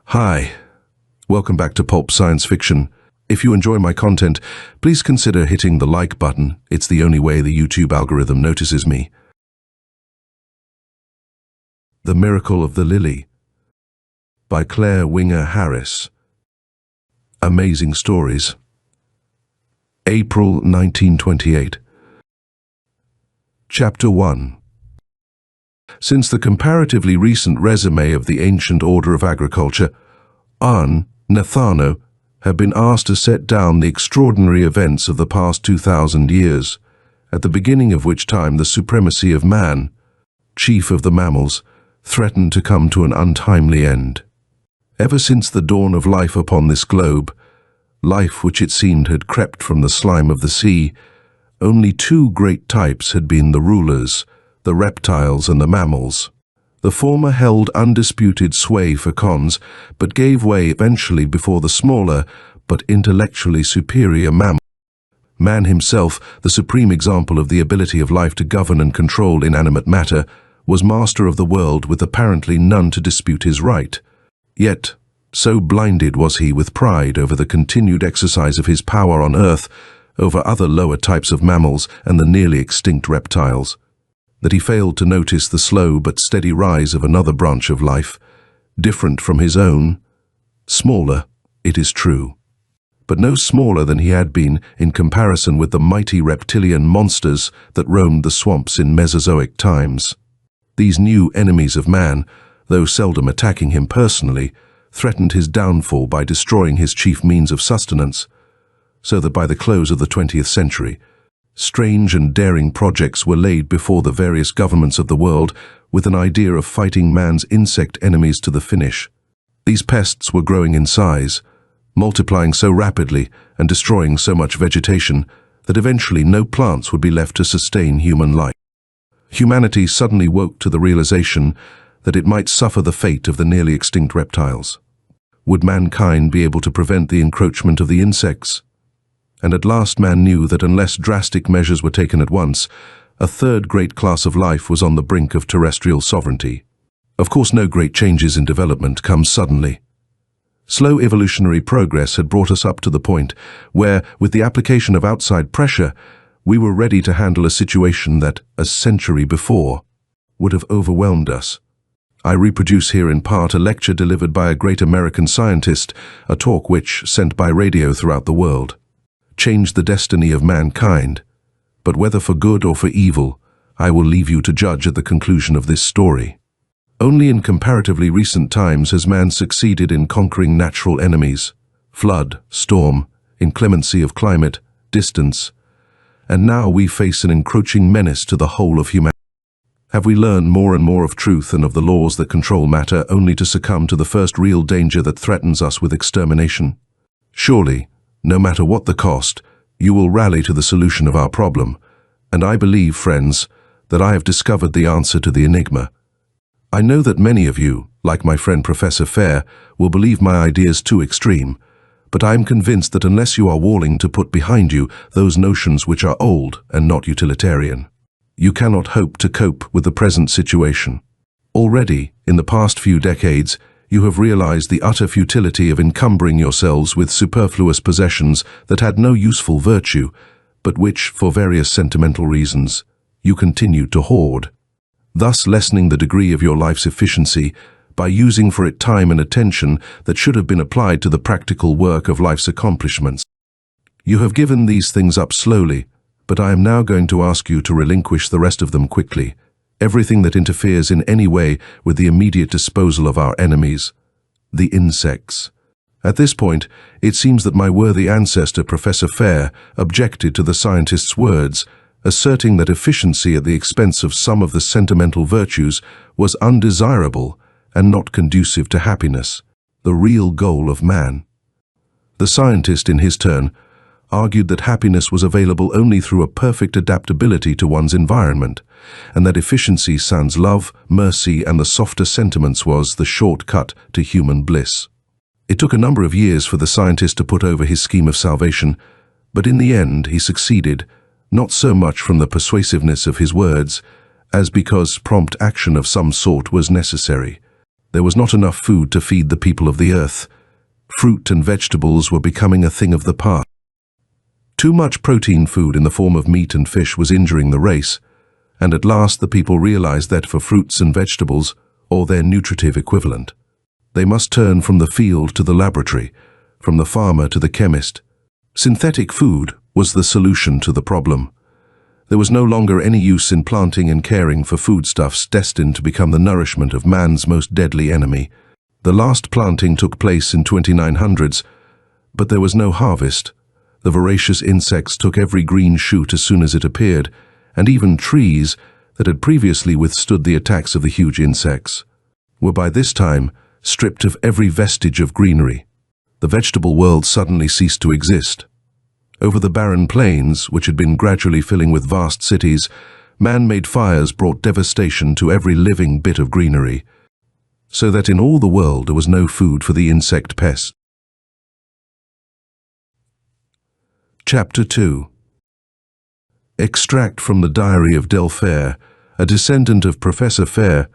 Hi, welcome back to Pulp Science Fiction. If you enjoy my content, please consider hitting the like button. It's the only way the YouTube algorithm notices me. The Miracle of the Lily by Claire Winger Harris. Amazing Stories. April 1928. Chapter 1. Since the comparatively recent resume of the ancient order of agriculture, Nathano had been asked to set down the extraordinary events of the past 2,000 years, at the beginning of which time the supremacy of man, chief of the mammals, threatened to come to an untimely end. Ever since the dawn of life upon this globe, life which it seemed had crept from the slime of the sea, only two great types had been the rulers, the reptiles and the mammals. The former held undisputed sway for cons, but gave way eventually before the smaller, but intellectually superior mammal. Man himself, the supreme example of the ability of life to govern and control inanimate matter, was master of the world with apparently none to dispute his right. Yet, so blinded was he with pride over the continued exercise of his power on earth, over other lower types of mammals and the nearly extinct reptiles, that he failed to notice the slow but steady rise of another branch of life, different from his own, smaller, it is true, but no smaller than he had been in comparison with the mighty reptilian monsters that roamed the swamps in Mesozoic times. These new enemies of man, though seldom attacking him personally, threatened his downfall by destroying his chief means of sustenance, so that by the close of the 20th century, strange and daring projects were laid before the various governments of the world with an idea of fighting man's insect enemies to the finish. These pests were growing in size, multiplying so rapidly and destroying so much vegetation that eventually no plants would be left to sustain human life. Humanity suddenly woke to the realization that it might suffer the fate of the nearly extinct reptiles. Would mankind be able to prevent the encroachment of the insects? And at last man knew that unless drastic measures were taken at once, a third great class of life was on the brink of terrestrial sovereignty. Of course, no great changes in development come suddenly. Slow evolutionary progress had brought us up to the point where, with the application of outside pressure, we were ready to handle a situation that, a century before, would have overwhelmed us. I reproduce here in part a lecture delivered by a great American scientist, a talk which, sent by radio throughout the world, changed the destiny of mankind, but whether for good or for evil, I will leave you to judge at the conclusion of this story. Only in comparatively recent times has man succeeded in conquering natural enemies, flood, storm, inclemency of climate, distance, and now we face an encroaching menace to the whole of humanity. Have we learned more and more of truth and of the laws that control matter only to succumb to the first real danger that threatens us with extermination? Surely, no matter what the cost, you will rally to the solution of our problem, and I believe, friends, that I have discovered the answer to the enigma. I know that many of you, like my friend Professor Fair, will believe my ideas too extreme, but I am convinced that unless you are willing to put behind you those notions which are old and not utilitarian, you cannot hope to cope with the present situation. Already, in the past few decades, you have realized the utter futility of encumbering yourselves with superfluous possessions that had no useful virtue, but which, for various sentimental reasons, you continued to hoard, thus lessening the degree of your life's efficiency by using for it time and attention that should have been applied to the practical work of life's accomplishments. You have given these things up slowly, but I am now going to ask you to relinquish the rest of them quickly. Everything that interferes in any way with the immediate disposal of our enemies, the insects. At this point, it seems that my worthy ancestor, Professor Fair, objected to the scientist's words, asserting that efficiency at the expense of some of the sentimental virtues was undesirable and not conducive to happiness, the real goal of man. The scientist, in his turn, argued that happiness was available only through a perfect adaptability to one's environment, and that efficiency sans love, mercy, and the softer sentiments was the shortcut to human bliss. It took a number of years for the scientist to put over his scheme of salvation, but in the end he succeeded, not so much from the persuasiveness of his words, as because prompt action of some sort was necessary. There was not enough food to feed the people of the earth. Fruit and vegetables were becoming a thing of the past. Too much protein food in the form of meat and fish was injuring the race, and at last the people realized that for fruits and vegetables, or their nutritive equivalent, they must turn from the field to the laboratory, from the farmer to the chemist. Synthetic food was the solution to the problem. There was no longer any use in planting and caring for foodstuffs destined to become the nourishment of man's most deadly enemy. The last planting took place in 2900s, but there was no harvest. The voracious insects took every green shoot as soon as it appeared, and even trees that had previously withstood the attacks of the huge insects were by this time stripped of every vestige of greenery. The vegetable world suddenly ceased to exist. Over the barren plains, which had been gradually filling with vast cities, man-made fires brought devastation to every living bit of greenery, so that in all the world there was no food for the insect pests. Chapter 2. Extract from the diary of Delphaire, a descendant of Professor Fair,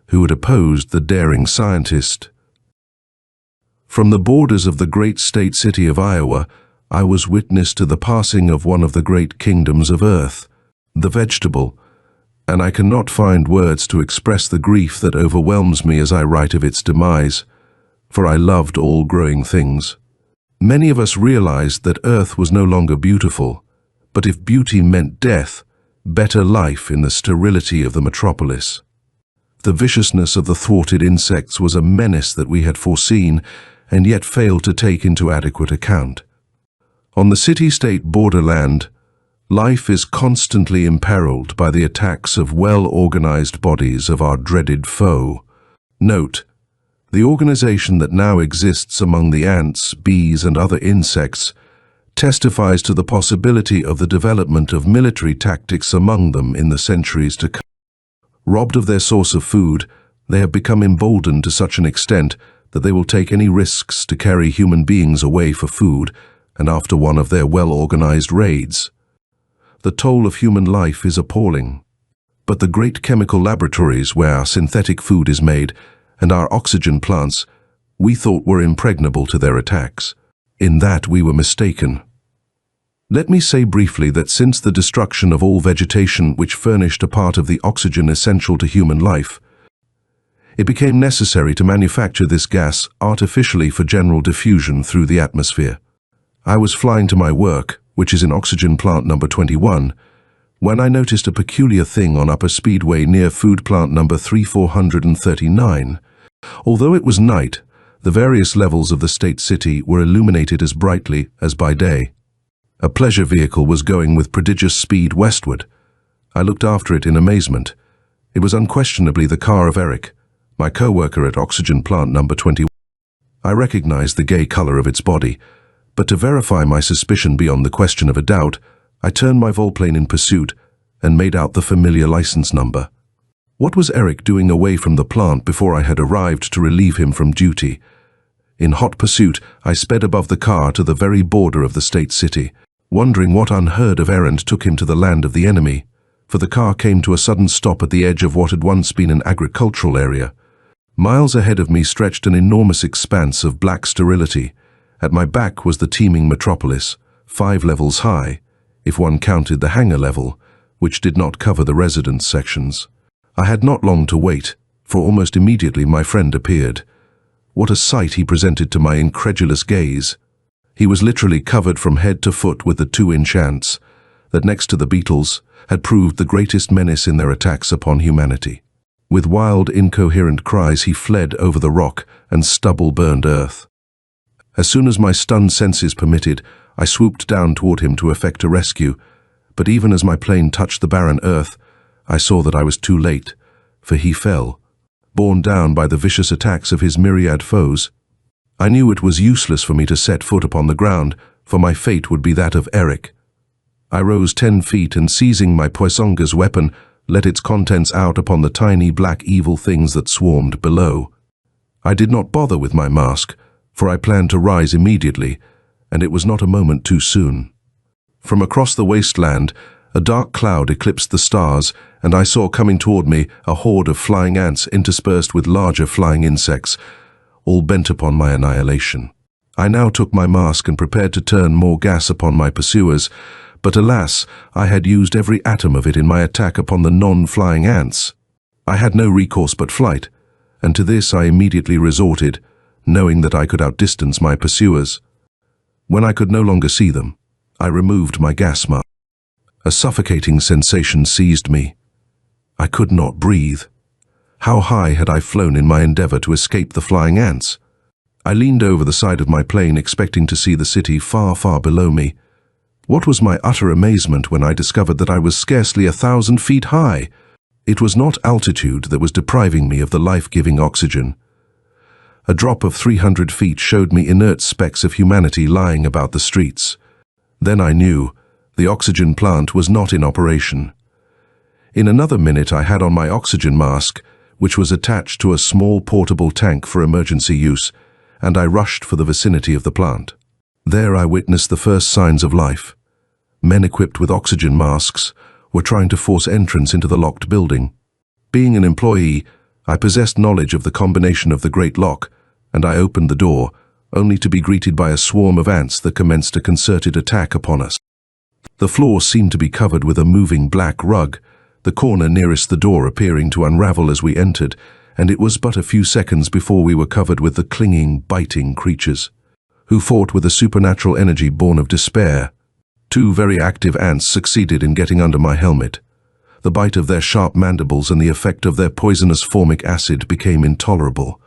who had opposed the daring scientist. From the borders of the great state city of Iowa, I was witness to the passing of one of the great kingdoms of earth, the vegetable, and I cannot find words to express the grief that overwhelms me as I write of its demise, for I loved all growing things. Many of us realized that earth was no longer beautiful, but if beauty meant death, better life in the sterility of the metropolis. The viciousness of the thwarted insects was a menace that we had foreseen and yet failed to take into adequate account. On the city-state borderland, life is constantly imperiled by the attacks of well-organized bodies of our dreaded foe. Note, the organization that now exists among the ants, bees, and other insects testifies to the possibility of the development of military tactics among them in the centuries to come. Robbed of their source of food, they have become emboldened to such an extent that they will take any risks to carry human beings away for food and after one of their well-organized raids. The toll of human life is appalling. But the great chemical laboratories where our synthetic food is made and our oxygen plants, we thought were impregnable to their attacks. In that we were mistaken. Let me say briefly that since the destruction of all vegetation which furnished a part of the oxygen essential to human life, it became necessary to manufacture this gas artificially for general diffusion through the atmosphere. I was flying to my work, which is in oxygen plant number 21, when I noticed a peculiar thing on Upper Speedway near food plant number 3439. Although it was night, the various levels of the state city were illuminated as brightly as by day. A pleasure vehicle was going with prodigious speed westward. I looked after it in amazement. It was unquestionably the car of Eric, my co-worker at oxygen plant number 21. I recognized the gay color of its body, but to verify my suspicion beyond the question of a doubt, I turned my volplane in pursuit and made out the familiar license number. What was Eric doing away from the plant before I had arrived to relieve him from duty? In hot pursuit, I sped above the car to the very border of the state city, wondering what unheard-of errand took him to the land of the enemy, for the car came to a sudden stop at the edge of what had once been an agricultural area. Miles ahead of me stretched an enormous expanse of black sterility. At my back was the teeming metropolis, 5 levels high, if one counted the hangar level, which did not cover the residence sections. I had not long to wait, for almost immediately my friend appeared. What a sight he presented to my incredulous gaze! He was literally covered from head to foot with the 2-inch ants that, next to the beetles, had proved the greatest menace in their attacks upon humanity. With wild, incoherent cries he fled over the rock and stubble-burned earth. As soon as my stunned senses permitted, I swooped down toward him to effect a rescue, but even as my plane touched the barren earth, I saw that I was too late, for he fell, borne down by the vicious attacks of his myriad foes. I knew it was useless for me to set foot upon the ground, for my fate would be that of Eric. I rose 10 feet and, seizing my Poisonga's weapon, let its contents out upon the tiny black evil things that swarmed below. I did not bother with my mask, for I planned to rise immediately, and it was not a moment too soon. From across the wasteland, A dark cloud eclipsed the stars, and I saw coming toward me a horde of flying ants interspersed with larger flying insects, all bent upon my annihilation. I now took my mask and prepared to turn more gas upon my pursuers, but alas, I had used every atom of it in my attack upon the non-flying ants. I had no recourse but flight, and to this I immediately resorted, knowing that I could outdistance my pursuers. When I could no longer see them, I removed my gas mask. A suffocating sensation seized me. I could not breathe. How high had I flown in my endeavor to escape the flying ants? I leaned over the side of my plane expecting to see the city far, far below me. What was my utter amazement when I discovered that I was scarcely 1,000 feet high. It was not altitude that was depriving me of the life-giving oxygen. A drop of 300 feet showed me inert specks of humanity lying about the streets. Then I knew the oxygen plant was not in operation. In another minute I had on my oxygen mask, which was attached to a small portable tank for emergency use, and I rushed for the vicinity of the plant. There I witnessed the first signs of life. Men equipped with oxygen masks were trying to force entrance into the locked building. Being an employee, I possessed knowledge of the combination of the great lock, and I opened the door, only to be greeted by a swarm of ants that commenced a concerted attack upon us. The floor seemed to be covered with a moving black rug, the corner nearest the door appearing to unravel as we entered, and it was but a few seconds before we were covered with the clinging, biting creatures, who fought with a supernatural energy born of despair. 2 very active ants succeeded in getting under my helmet. The bite of their sharp mandibles and the effect of their poisonous formic acid became intolerable.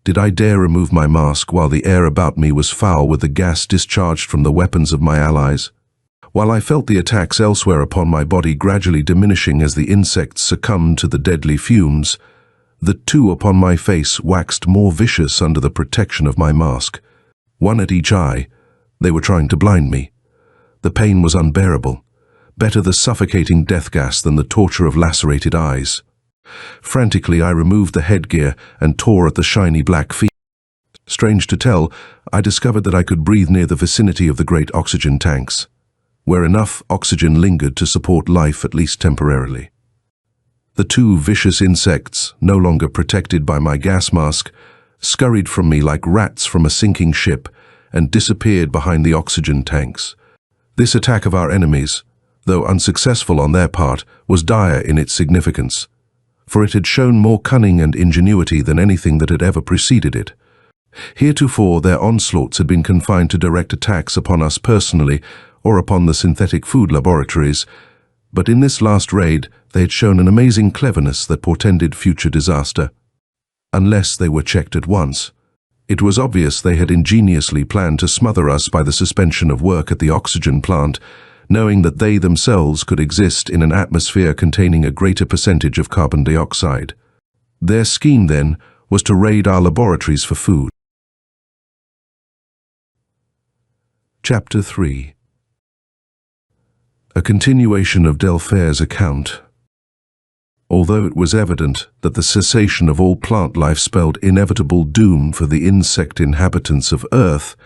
Did I dare remove my mask while the air about me was foul with the gas discharged from the weapons of my allies? While I felt the attacks elsewhere upon my body gradually diminishing as the insects succumbed to the deadly fumes, the 2 upon my face waxed more vicious under the protection of my mask. 1 at each eye, they were trying to blind me. The pain was unbearable. Better the suffocating death gas than the torture of lacerated eyes. Frantically, I removed the headgear and tore at the shiny black feet. Strange to tell, I discovered that I could breathe near the vicinity of the great oxygen tanks, where enough oxygen lingered to support life at least temporarily. The 2 vicious insects, no longer protected by my gas mask, scurried from me like rats from a sinking ship and disappeared behind the oxygen tanks. This attack of our enemies, though unsuccessful on their part, was dire in its significance, for it had shown more cunning and ingenuity than anything that had ever preceded it. Heretofore, their onslaughts had been confined to direct attacks upon us personally or upon the synthetic food laboratories, but in this last raid they had shown an amazing cleverness that portended future disaster. Unless they were checked at once, it was obvious they had ingeniously planned to smother us by the suspension of work at the oxygen plant, knowing that they themselves could exist in an atmosphere containing a greater percentage of carbon dioxide. Their scheme, then, was to raid our laboratories for food. Chapter 3. A continuation of Delphair's account. Although it was evident that the cessation of all plant life spelled inevitable doom for the insect inhabitants of Earth,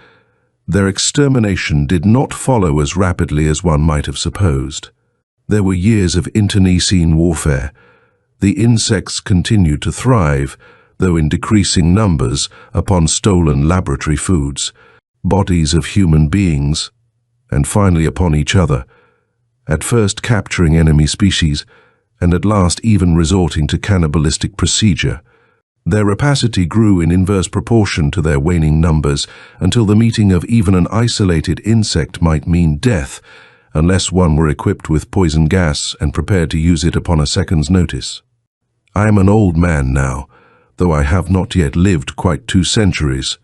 their extermination did not follow as rapidly as one might have supposed. There were years of internecine warfare. The insects continued to thrive, though in decreasing numbers, upon stolen laboratory foods, bodies of human beings, and finally upon each other, at first capturing enemy species, and at last even resorting to cannibalistic procedure. Their rapacity grew in inverse proportion to their waning numbers, until the meeting of even an isolated insect might mean death, unless one were equipped with poison gas and prepared to use it upon a second's notice. I am an old man now, though I have not yet lived quite 2 centuries,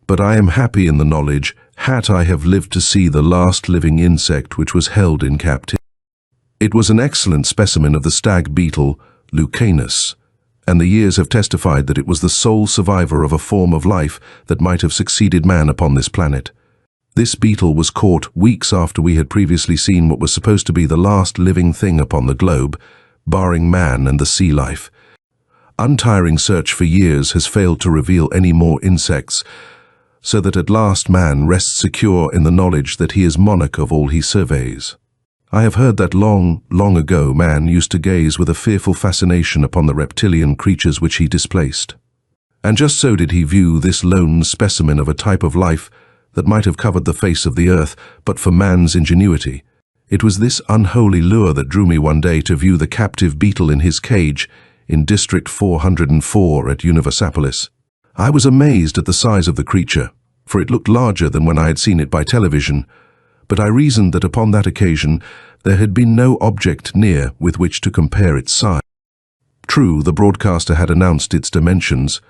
but I am happy in the knowledge that I have lived to see the last living insect which was held in captivity. It was an excellent specimen of the stag beetle, Lucanus, and the years have testified that it was the sole survivor of a form of life that might have succeeded man upon this planet. This beetle was caught weeks after we had previously seen what was supposed to be the last living thing upon the globe, barring man and the sea life. Untiring search for years has failed to reveal any more insects, so that at last man rests secure in the knowledge that he is monarch of all he surveys. I have heard that long, long ago man used to gaze with a fearful fascination upon the reptilian creatures which he displaced. And just so did he view this lone specimen of a type of life that might have covered the face of the earth but for man's ingenuity. It was this unholy lure that drew me one day to view the captive beetle in his cage in District 404 at Universopolis. I was amazed at the size of the creature, for it looked larger than when I had seen it by television, but I reasoned that upon that occasion there had been no object near with which to compare its size. True, the broadcaster had announced its dimensions,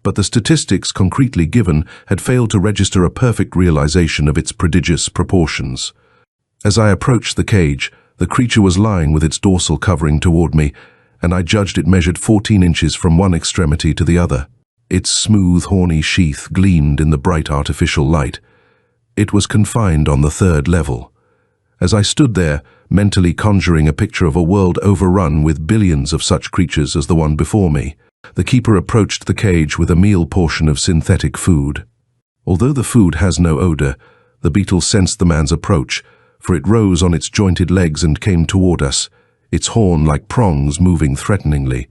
but the statistics concretely given had failed to register a perfect realization of its prodigious proportions. As I approached the cage, the creature was lying with its dorsal covering toward me, and I judged it measured 14 inches from one extremity to the other. Its smooth, horny sheath gleamed in the bright artificial light. It was confined on the 3rd level. As I stood there, mentally conjuring a picture of a world overrun with billions of such creatures as the one before me, the keeper approached the cage with a meal portion of synthetic food. Although the food has no odor, the beetle sensed the man's approach, for it rose on its jointed legs and came toward us, its horn like prongs moving threateningly.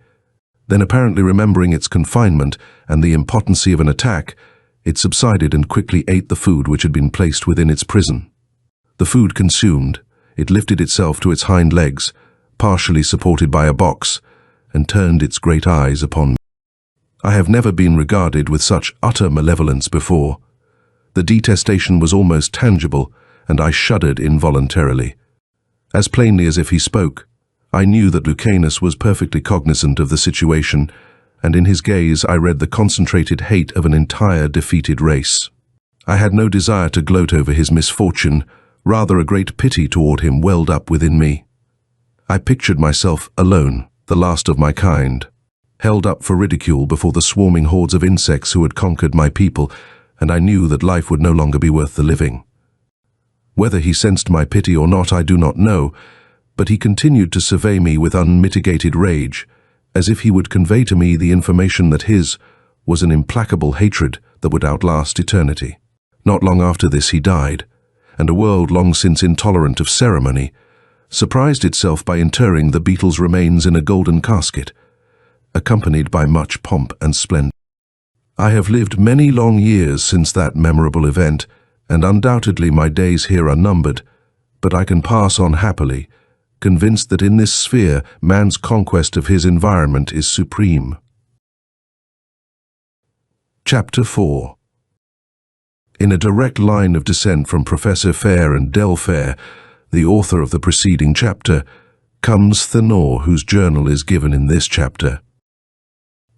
Then, apparently remembering its confinement and the impotency of an attack, it subsided and quickly ate the food which had been placed within its prison. The food consumed, it lifted itself to its hind legs, partially supported by a box, and turned its great eyes upon me. I have never been regarded with such utter malevolence before. The detestation was almost tangible, and I shuddered involuntarily. As plainly as if he spoke, I knew that Lucanus was perfectly cognizant of the situation, and in his gaze I read the concentrated hate of an entire defeated race. I had no desire to gloat over his misfortune, rather a great pity toward him welled up within me. I pictured myself alone, the last of my kind, held up for ridicule before the swarming hordes of insects who had conquered my people, and I knew that life would no longer be worth the living. Whether he sensed my pity or not I do not know, but he continued to survey me with unmitigated rage, as if he would convey to me the information that his was an implacable hatred that would outlast eternity. Not long after this he died, and a world long since intolerant of ceremony surprised itself by interring the beetle's remains in a golden casket, accompanied by much pomp and splendor. I have lived many long years since that memorable event, and undoubtedly my days here are numbered, but I can pass on happily, convinced that in this sphere man's conquest of his environment is supreme. Chapter 4. In a direct line of descent from Professor Fair and Del Fair, the author of the preceding chapter, comes Thenor, whose journal is given in this chapter.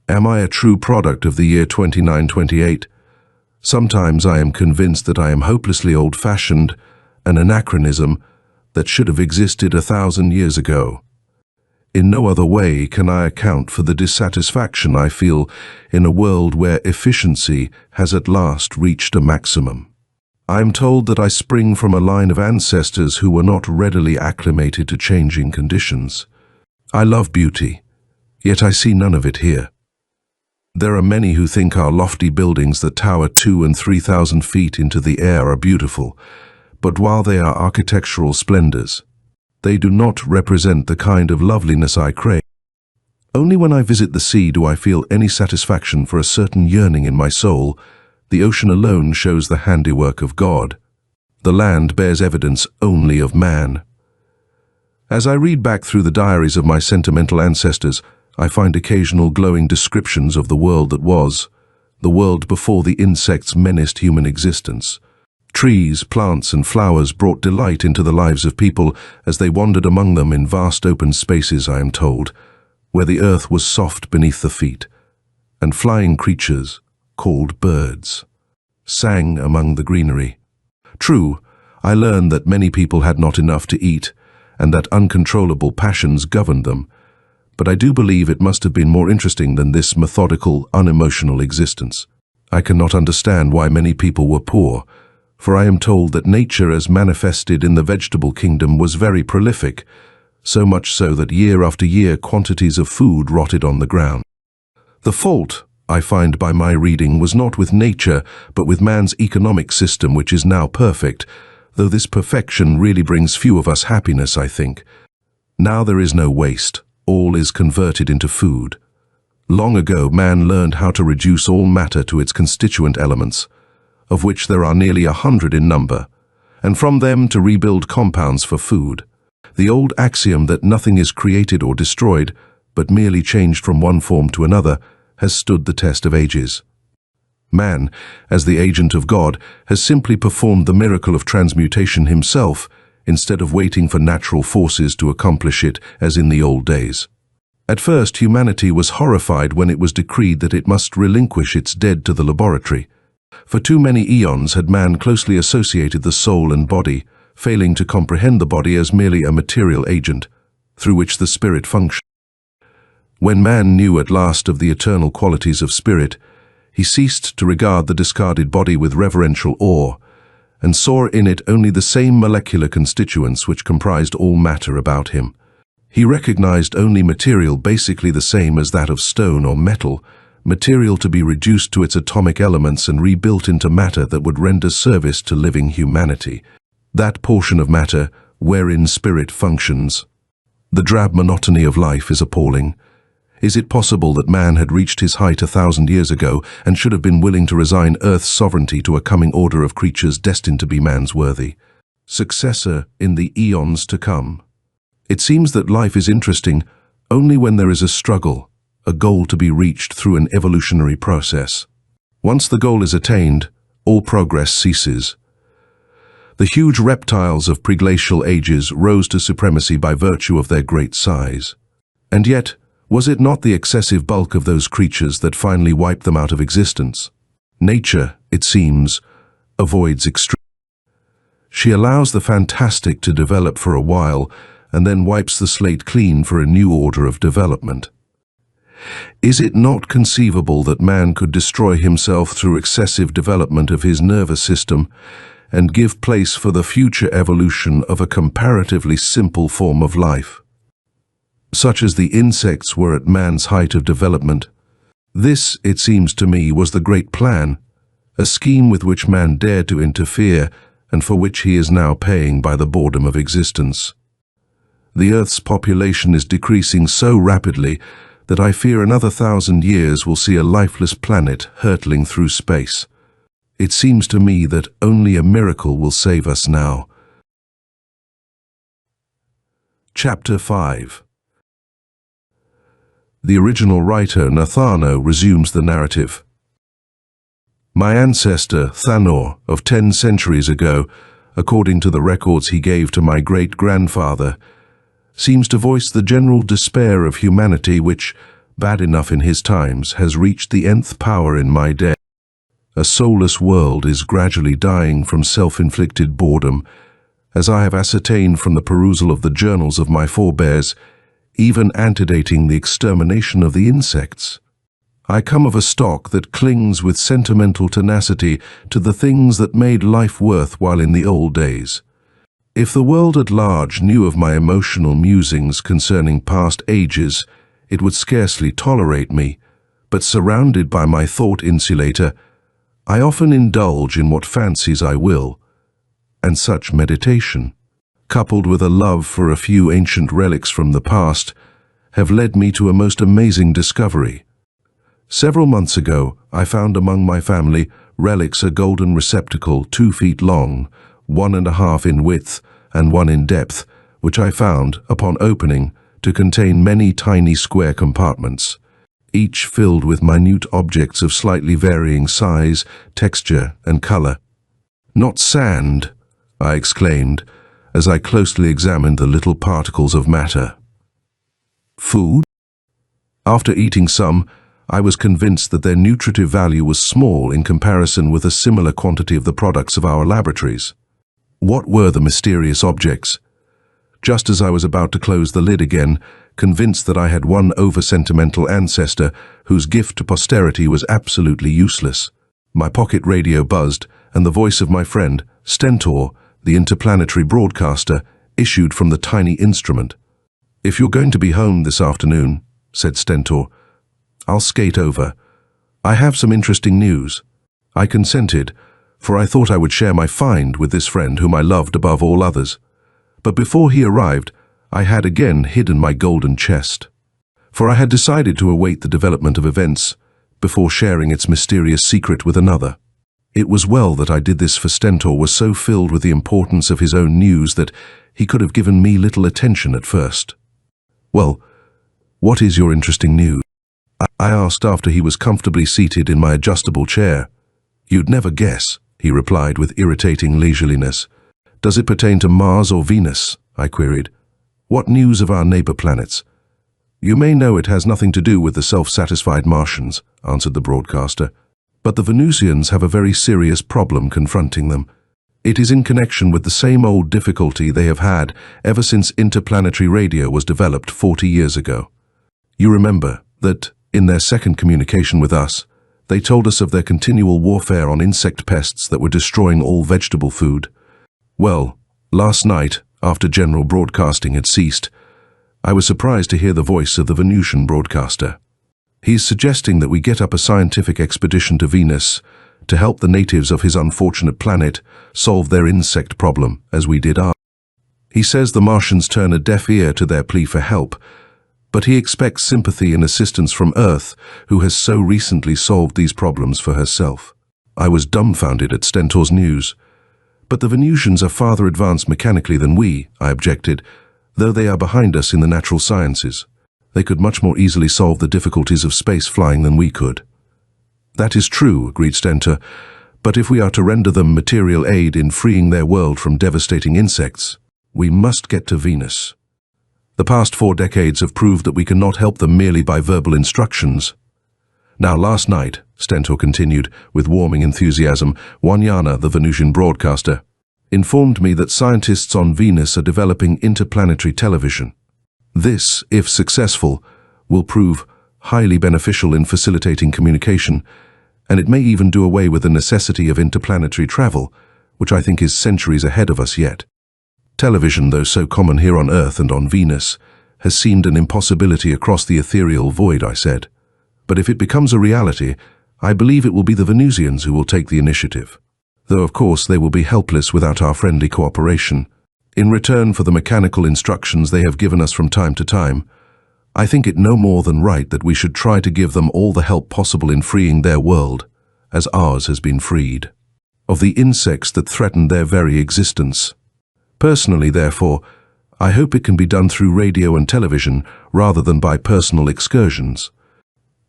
Am I a true product of the year 2928? Sometimes I am convinced that I am hopelessly old-fashioned, an anachronism that should have existed 1,000 years ago. In no other way can I account for the dissatisfaction I feel in a world where efficiency has at last reached a maximum. I am told that I spring from a line of ancestors who were not readily acclimated to changing conditions. I love beauty, yet I see none of it here. There are many who think our lofty buildings that tower 2,000 and 3,000 feet into the air are beautiful, but while they are architectural splendors, they do not represent the kind of loveliness I crave. Only when I visit the sea do I feel any satisfaction for a certain yearning in my soul. The ocean alone shows the handiwork of God. The land bears evidence only of man. As I read back through the diaries of my sentimental ancestors, I find occasional glowing descriptions of the world that was, the world before the insects menaced human existence. Trees, plants, and flowers brought delight into the lives of people as they wandered among them in vast open spaces, I am told, where the earth was soft beneath the feet, and flying creatures, called birds, sang among the greenery. True, I learned that many people had not enough to eat, and that uncontrollable passions governed them, but I do believe it must have been more interesting than this methodical, unemotional existence. I cannot understand why many people were poor, for I am told that nature as manifested in the vegetable kingdom was very prolific, so much so that year after year quantities of food rotted on the ground. The fault, I find by my reading, was not with nature, but with man's economic system, which is now perfect, though this perfection really brings few of us happiness, I think. Now there is no waste. All is converted into food. Long ago, man learned how to reduce all matter to its constituent elements, of which there are nearly 100 in number, and from them to rebuild compounds for food. The old axiom that nothing is created or destroyed, but merely changed from one form to another, has stood the test of ages. Man, as the agent of God, has simply performed the miracle of transmutation himself, instead of waiting for natural forces to accomplish it as in the old days. At first, humanity was horrified when it was decreed that it must relinquish its dead to the laboratory. For too many eons had man closely associated the soul and body, failing to comprehend the body as merely a material agent, through which the spirit functioned. When man knew at last of the eternal qualities of spirit, he ceased to regard the discarded body with reverential awe, and saw in it only the same molecular constituents which comprised all matter about him. He recognized only material basically the same as that of stone or metal, material to be reduced to its atomic elements and rebuilt into matter that would render service to living humanity. That portion of matter wherein spirit functions. The drab monotony of life is appalling. Is it possible that man had reached his height 1,000 years ago and should have been willing to resign Earth's sovereignty to a coming order of creatures destined to be man's worthy successor in the eons to come? It seems that life is interesting only when there is a struggle, a goal to be reached through an evolutionary process. Once the goal is attained, all progress ceases. The huge reptiles of preglacial ages rose to supremacy by virtue of their great size. And yet, was it not the excessive bulk of those creatures that finally wiped them out of existence? Nature, it seems, avoids extreme. She allows the fantastic to develop for a while and then wipes the slate clean for a new order of development. Is it not conceivable that man could destroy himself through excessive development of his nervous system and give place for the future evolution of a comparatively simple form of life, such as the insects were at man's height of development? This, it seems to me, was the great plan, a scheme with which man dared to interfere and for which he is now paying by the boredom of existence. The Earth's population is decreasing so rapidly that I fear another 1,000 years will see a lifeless planet hurtling through space. It seems to me that only a miracle will save us now. Chapter 5. The original writer, Nathano, resumes the narrative. My ancestor, Thanor, of 10 centuries ago, according to the records he gave to my great-grandfather, seems to voice the general despair of humanity which, bad enough in his times, has reached the nth power in my day. A soulless world is gradually dying from self-inflicted boredom, as I have ascertained from the perusal of the journals of my forebears, even antedating the extermination of the insects. I come of a stock that clings with sentimental tenacity to the things that made life worthwhile in the old days. If the world at large knew of my emotional musings concerning past ages, it would scarcely tolerate me, but surrounded by my thought insulator, I often indulge in what fancies I will, and such meditation, coupled with a love for a few ancient relics from the past, have led me to a most amazing discovery. Several months ago, I found among my family relics a golden receptacle 2 feet long, 1.5 in width and 1 in depth, which I found, upon opening, to contain many tiny square compartments, each filled with minute objects of slightly varying size, texture, and color. "Not sand," I exclaimed, as I closely examined the little particles of matter. "Food?" After eating some, I was convinced that their nutritive value was small in comparison with a similar quantity of the products of our laboratories. What were the mysterious objects? Just as I was about to close the lid again, convinced that I had one over-sentimental ancestor whose gift to posterity was absolutely useless, my pocket radio buzzed, and the voice of my friend, Stentor, the interplanetary broadcaster, issued from the tiny instrument. "If you're going to be home this afternoon," said Stentor, "I'll skate over. I have some interesting news." I consented, for I thought I would share my find with this friend whom I loved above all others. But before he arrived, I had again hidden my golden chest, for I had decided to await the development of events before sharing its mysterious secret with another. It was well that I did this, for Stentor was so filled with the importance of his own news that he could have given me little attention at first. "Well, what is your interesting news?" I asked after he was comfortably seated in my adjustable chair. "You'd never guess," he replied with irritating leisureliness. "Does it pertain to Mars or Venus?" I queried. "What news of our neighbor planets?" "You may know it has nothing to do with the self-satisfied Martians," answered the broadcaster. "But the Venusians have a very serious problem confronting them. It is in connection with the same old difficulty they have had ever since interplanetary radio was developed 40 years ago. You remember that, in their second communication with us, they told us of their continual warfare on insect pests that were destroying all vegetable food. Well, last night, after general broadcasting had ceased, I was surprised to hear the voice of the Venusian broadcaster. He's suggesting that we get up a scientific expedition to Venus to help the natives of his unfortunate planet solve their insect problem, as we did ours. He says the Martians turn a deaf ear to their plea for help, but he expects sympathy and assistance from Earth, who has so recently solved these problems for herself. I was dumbfounded at Stentor's news. "But the Venusians are farther advanced mechanically than we," I objected, "though they are behind us in the natural sciences. They could much more easily solve the difficulties of space flying than we could." "That is true," agreed Stentor, "but if we are to render them material aid in freeing their world from devastating insects, we must get to Venus. The past 4 decades have proved that we cannot help them merely by verbal instructions. Now, last night," Stentor continued, with warming enthusiasm, "Wanyana, the Venusian broadcaster, informed me that scientists on Venus are developing interplanetary television. This, if successful, will prove highly beneficial in facilitating communication, and it may even do away with the necessity of interplanetary travel, which I think is centuries ahead of us yet. Television, though so common here on Earth and on Venus, has seemed an impossibility across the ethereal void," I said. "But if it becomes a reality, I believe it will be the Venusians who will take the initiative. Though of course they will be helpless without our friendly cooperation. In return for the mechanical instructions they have given us from time to time, I think it no more than right that we should try to give them all the help possible in freeing their world, as ours has been freed, of the insects that threaten their very existence. Personally, therefore, I hope it can be done through radio and television rather than by personal excursions."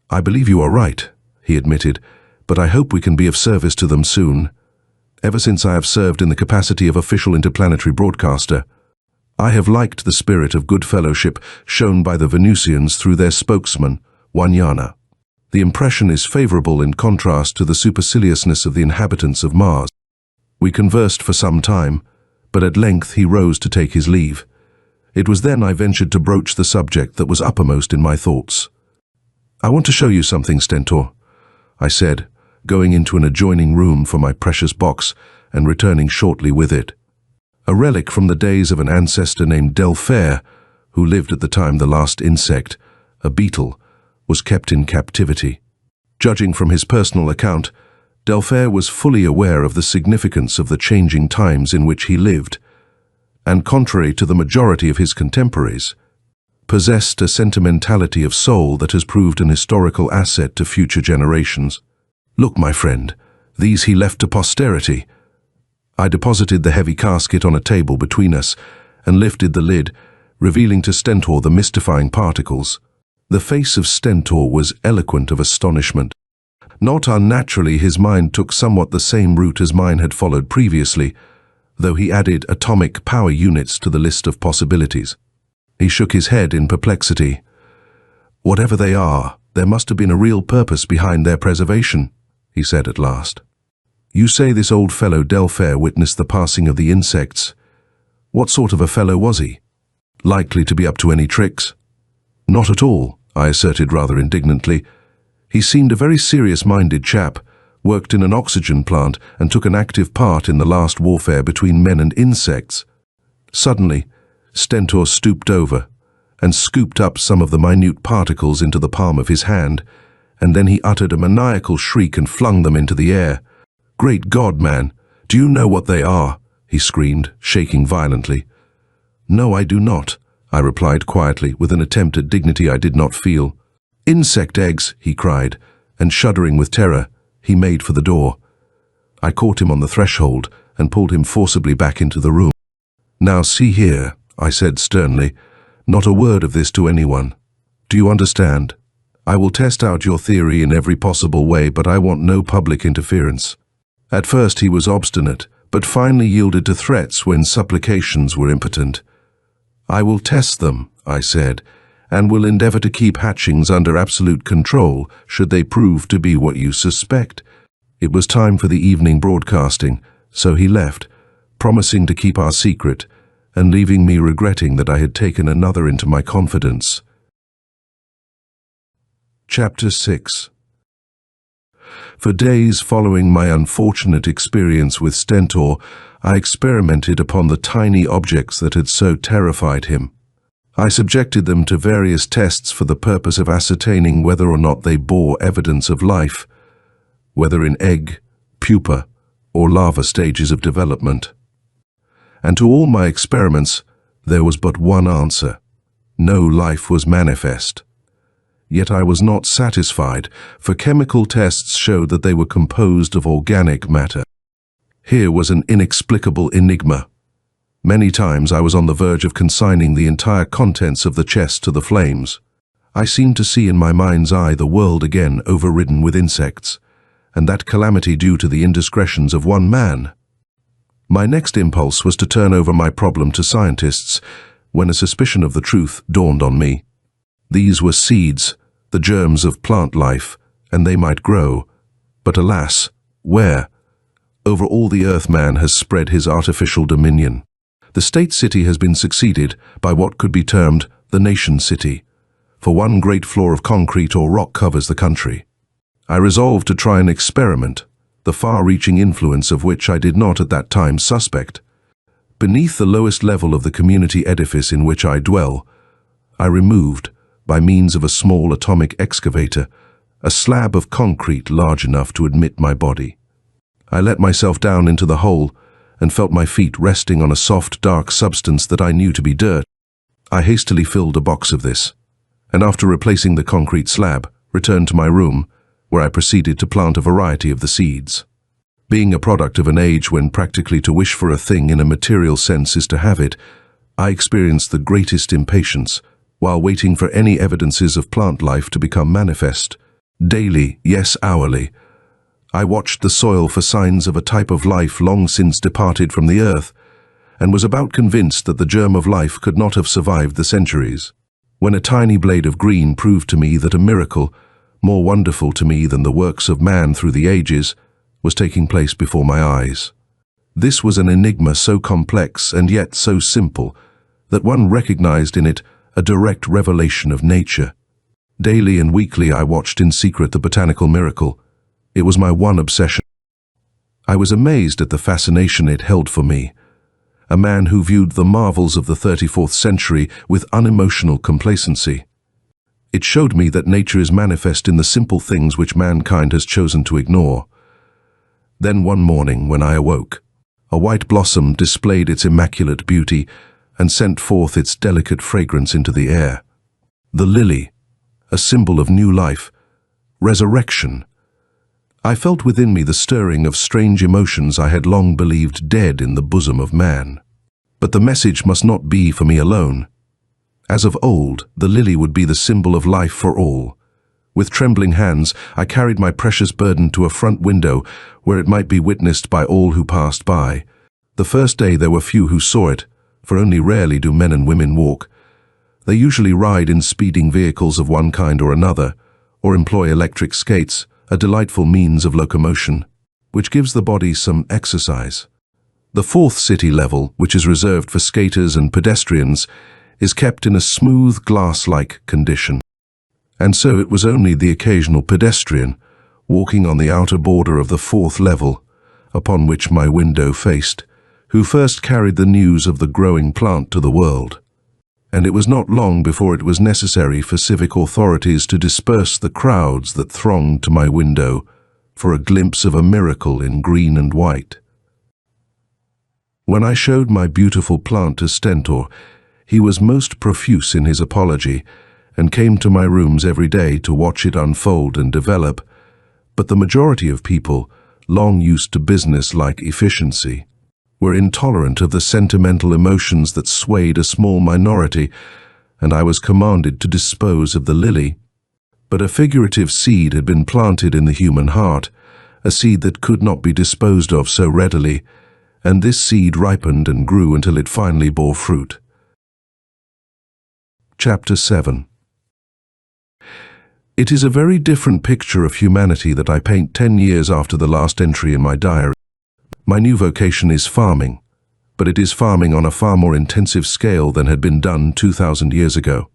"I believe you are right," he admitted, "but I hope we can be of service to them soon. Ever since I have served in the capacity of official interplanetary broadcaster, I have liked the spirit of good fellowship shown by the Venusians through their spokesman, Wanyana. The impression is favorable in contrast to the superciliousness of the inhabitants of Mars." We conversed for some time, but at length he rose to take his leave. It was then I ventured to broach the subject that was uppermost in my thoughts. "I want to show you something, Stentor," I said, going into an adjoining room for my precious box and returning shortly with it. A relic from the days of an ancestor named Delphaire, who lived at the time the last insect, a beetle, was kept in captivity. Judging from his personal account, Delphaire was fully aware of the significance of the changing times in which he lived, and contrary to the majority of his contemporaries, possessed a sentimentality of soul that has proved an historical asset to future generations. "Look, my friend, these he left to posterity." I deposited the heavy casket on a table between us and lifted the lid, revealing to Stentor the mystifying particles. The face of Stentor was eloquent of astonishment. Not unnaturally, his mind took somewhat the same route as mine had followed previously, though he added atomic power units to the list of possibilities. He shook his head in perplexity. "Whatever they are, there must have been a real purpose behind their preservation," he said at last. "You say this old fellow Delphaire witnessed the passing of the insects. What sort of a fellow was he? Likely to be up to any tricks?" "Not at all," I asserted rather indignantly. "He seemed a very serious-minded chap, worked in an oxygen plant and took an active part in the last warfare between men and insects." Suddenly, Stentor stooped over and scooped up some of the minute particles into the palm of his hand, and then he uttered a maniacal shriek and flung them into the air. "Great God, man, do you know what they are?" he screamed, shaking violently. "No, I do not," I replied quietly, with an attempt at dignity I did not feel. "Insect eggs," he cried, and shuddering with terror, he made for the door. I caught him on the threshold and pulled him forcibly back into the room. "Now see here," I said sternly, "not a word of this to anyone. Do you understand? I will test out your theory in every possible way, but I want no public interference." At first he was obstinate, but finally yielded to threats when supplications were impotent. "I will test them," I said, "and will endeavor to keep hatchings under absolute control should they prove to be what you suspect." It was time for the evening broadcasting, so he left, promising to keep our secret, and leaving me regretting that I had taken another into my confidence. Chapter 6. For days following my unfortunate experience with Stentor, I experimented upon the tiny objects that had so terrified him. I subjected them to various tests for the purpose of ascertaining whether or not they bore evidence of life, whether in egg, pupa, or larva stages of development. And to all my experiments, there was but one answer: no life was manifest. Yet I was not satisfied, for chemical tests showed that they were composed of organic matter. Here was an inexplicable enigma. Many times I was on the verge of consigning the entire contents of the chest to the flames. I seemed to see in my mind's eye the world again overridden with insects, and that calamity due to the indiscretions of one man. My next impulse was to turn over my problem to scientists, when a suspicion of the truth dawned on me. These were seeds, the germs of plant life, and they might grow. But alas, where? Over all the earth man has spread his artificial dominion. The state city has been succeeded by what could be termed the nation city, for one great floor of concrete or rock covers the country. I resolved to try an experiment, the far-reaching influence of which I did not at that time suspect. Beneath the lowest level of the community edifice in which I dwell, I removed, by means of a small atomic excavator, a slab of concrete large enough to admit my body. I let myself down into the hole and felt my feet resting on a soft, dark substance that I knew to be dirt. I hastily filled a box of this, and after replacing the concrete slab, returned to my room, where I proceeded to plant a variety of the seeds. Being a product of an age when practically to wish for a thing in a material sense is to have it, I experienced the greatest impatience while waiting for any evidences of plant life to become manifest. Daily, yes hourly, I watched the soil for signs of a type of life long since departed from the earth, and was about convinced that the germ of life could not have survived the centuries, when a tiny blade of green proved to me that a miracle, more wonderful to me than the works of man through the ages, was taking place before my eyes. This was an enigma so complex and yet so simple that one recognized in it a direct revelation of nature. Daily and weekly I watched in secret the botanical miracle. It was my one obsession. I was amazed at the fascination it held for me, a man who viewed the marvels of the 34th century with unemotional complacency. It showed me that nature is manifest in the simple things which mankind has chosen to ignore. Then one morning when I awoke, a white blossom displayed its immaculate beauty and sent forth its delicate fragrance into the air. The lily, a symbol of new life, resurrection. I felt within me the stirring of strange emotions I had long believed dead in the bosom of man. But the message must not be for me alone. As of old, the lily would be the symbol of life for all. With trembling hands, I carried my precious burden to a front window where it might be witnessed by all who passed by. The first day there were few who saw it, for only rarely do men and women walk. They usually ride in speeding vehicles of one kind or another, or employ electric skates, a delightful means of locomotion, which gives the body some exercise. The fourth city level, which is reserved for skaters and pedestrians, is kept in a smooth, glass-like condition. And so it was only the occasional pedestrian, walking on the outer border of the fourth level, upon which my window faced, who first carried the news of the growing plant to the world. And it was not long before it was necessary for civic authorities to disperse the crowds that thronged to my window, for a glimpse of a miracle in green and white. When I showed my beautiful plant to Stentor, he was most profuse in his apology and came to my rooms every day to watch it unfold and develop. But the majority of people, long used to business-like efficiency, were intolerant of the sentimental emotions that swayed a small minority, and I was commanded to dispose of the lily. But a figurative seed had been planted in the human heart, a seed that could not be disposed of so readily, and this seed ripened and grew until it finally bore fruit. Chapter 7. It is a very different picture of humanity that I paint 10 years after the last entry in my diary. My new vocation is farming, but it is farming on a far more intensive scale than had been done 2,000 years ago.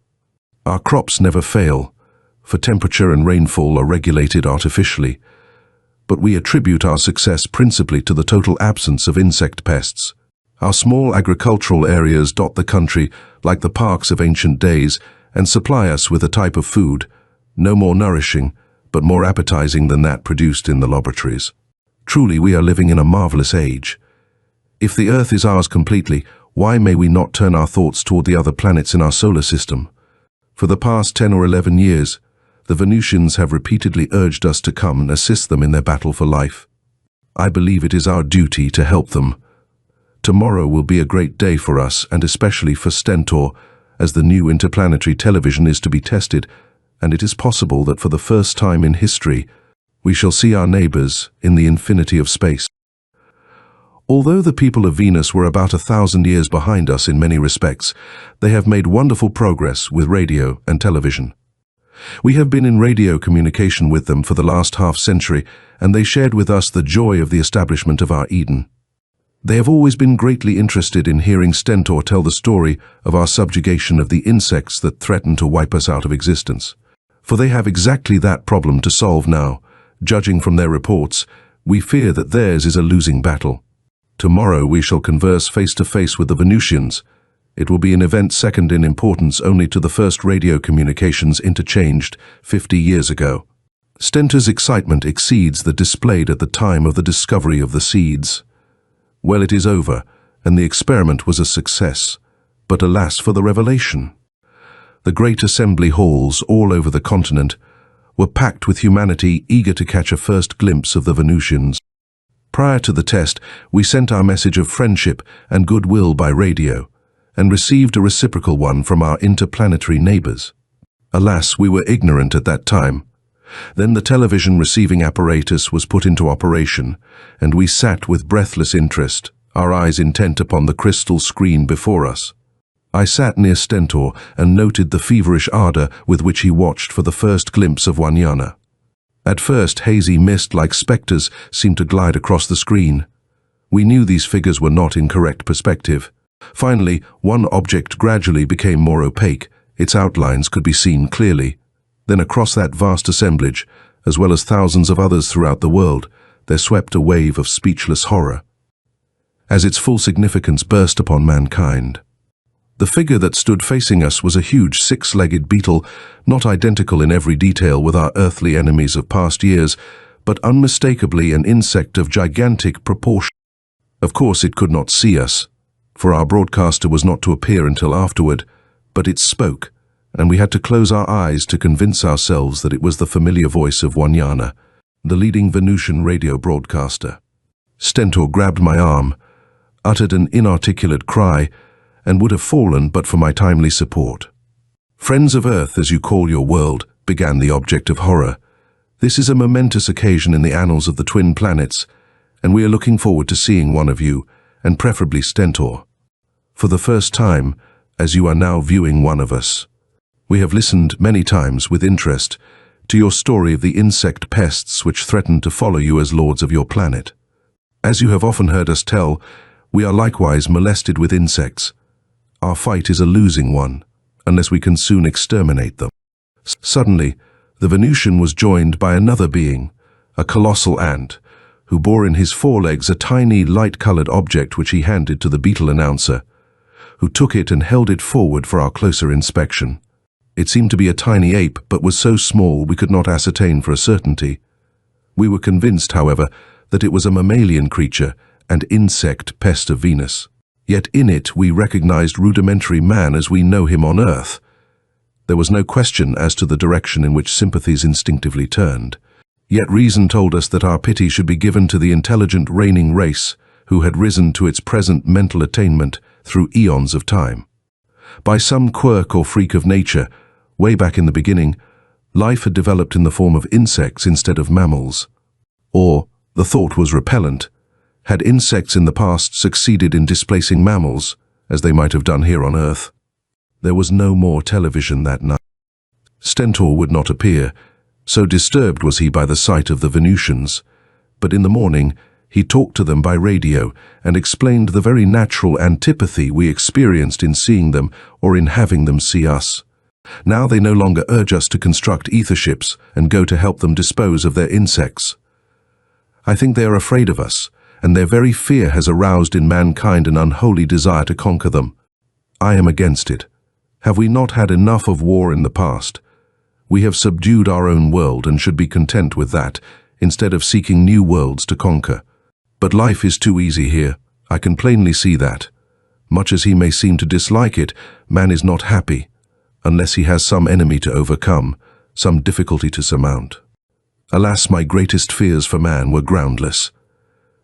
Our crops never fail, for temperature and rainfall are regulated artificially, but we attribute our success principally to the total absence of insect pests. Our small agricultural areas dot the country like the parks of ancient days and supply us with a type of food, no more nourishing, but more appetizing than that produced in the laboratories. Truly, we are living in a marvelous age. If the Earth is ours completely, why may we not turn our thoughts toward the other planets in our solar system? For the past 10 or 11 years, the Venusians have repeatedly urged us to come and assist them in their battle for life. I believe it is our duty to help them. Tomorrow will be a great day for us, and especially for Stentor, as the new interplanetary television is to be tested, and it is possible that for the first time in history, we shall see our neighbors in the infinity of space. Although the people of Venus were about 1,000 years behind us in many respects, they have made wonderful progress with radio and television. We have been in radio communication with them for the last half-century, and they shared with us the joy of the establishment of our Eden. They have always been greatly interested in hearing Stentor tell the story of our subjugation of the insects that threaten to wipe us out of existence. For they have exactly that problem to solve now. Judging from their reports, we fear that theirs is a losing battle. Tomorrow we shall converse face-to-face with the Venusians. It will be an event second in importance only to the first radio communications interchanged 50 years ago. Stentor's excitement exceeds that displayed at the time of the discovery of the seeds. Well, it is over, and the experiment was a success. But alas for the revelation. The great assembly halls all over the continent were packed with humanity eager to catch a first glimpse of the Venusians. Prior to the test, we sent our message of friendship and goodwill by radio, and received a reciprocal one from our interplanetary neighbors. Alas, we were ignorant at that time. Then the television receiving apparatus was put into operation, and we sat with breathless interest, our eyes intent upon the crystal screen before us. I sat near Stentor and noted the feverish ardor with which he watched for the first glimpse of Wanyana. At first, hazy mist like specters seemed to glide across the screen. We knew these figures were not in correct perspective. Finally, one object gradually became more opaque. Its outlines could be seen clearly. Then across that vast assemblage, as well as thousands of others throughout the world, there swept a wave of speechless horror, as its full significance burst upon mankind. The figure that stood facing us was a huge six-legged beetle, not identical in every detail with our earthly enemies of past years, but unmistakably an insect of gigantic proportion. Of course, it could not see us, for our broadcaster was not to appear until afterward, but it spoke, and we had to close our eyes to convince ourselves that it was the familiar voice of Wanyana, the leading Venusian radio broadcaster. Stentor grabbed my arm, uttered an inarticulate cry, and would have fallen but for my timely support. "Friends of Earth, as you call your world," began the object of horror. "This is a momentous occasion in the annals of the twin planets, and we are looking forward to seeing one of you, and preferably Stentor. For the first time, as you are now viewing one of us. We have listened many times with interest to your story of the insect pests which threaten to follow you as lords of your planet. As you have often heard us tell, we are likewise molested with insects. Our fight is a losing one, unless we can soon exterminate them." Suddenly, the Venusian was joined by another being, a colossal ant, who bore in his forelegs a tiny, light-colored object which he handed to the beetle announcer, who took it and held it forward for our closer inspection. It seemed to be a tiny ape, but was so small we could not ascertain for a certainty. We were convinced, however, that it was a mammalian creature and insect pest of Venus. Yet in it we recognized rudimentary man as we know him on Earth. There was no question as to the direction in which sympathies instinctively turned. Yet reason told us that our pity should be given to the intelligent reigning race who had risen to its present mental attainment through eons of time. By some quirk or freak of nature, way back in the beginning, life had developed in the form of insects instead of mammals. Or, the thought was repellent, had insects in the past succeeded in displacing mammals, as they might have done here on Earth? There was no more television that night. Stentor would not appear, so disturbed was he by the sight of the Venusians. But in the morning, he talked to them by radio and explained the very natural antipathy we experienced in seeing them or in having them see us. Now they no longer urge us to construct ether ships and go to help them dispose of their insects. I think they are afraid of us, and their very fear has aroused in mankind an unholy desire to conquer them. I am against it. Have we not had enough of war in the past? We have subdued our own world and should be content with that, instead of seeking new worlds to conquer. But life is too easy here. I can plainly see that. Much as he may seem to dislike it, man is not happy, unless he has some enemy to overcome, some difficulty to surmount. Alas, my greatest fears for man were groundless.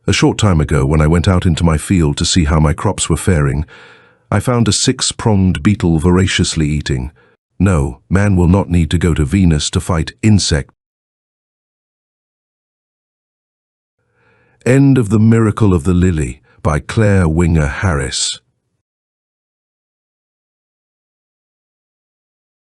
A short time ago, when I went out into my field to see how my crops were faring, I found a six-pronged beetle voraciously eating. No, man will not need to go to Venus to fight insects. End of The Miracle of the Lily by Claire Winger Harris.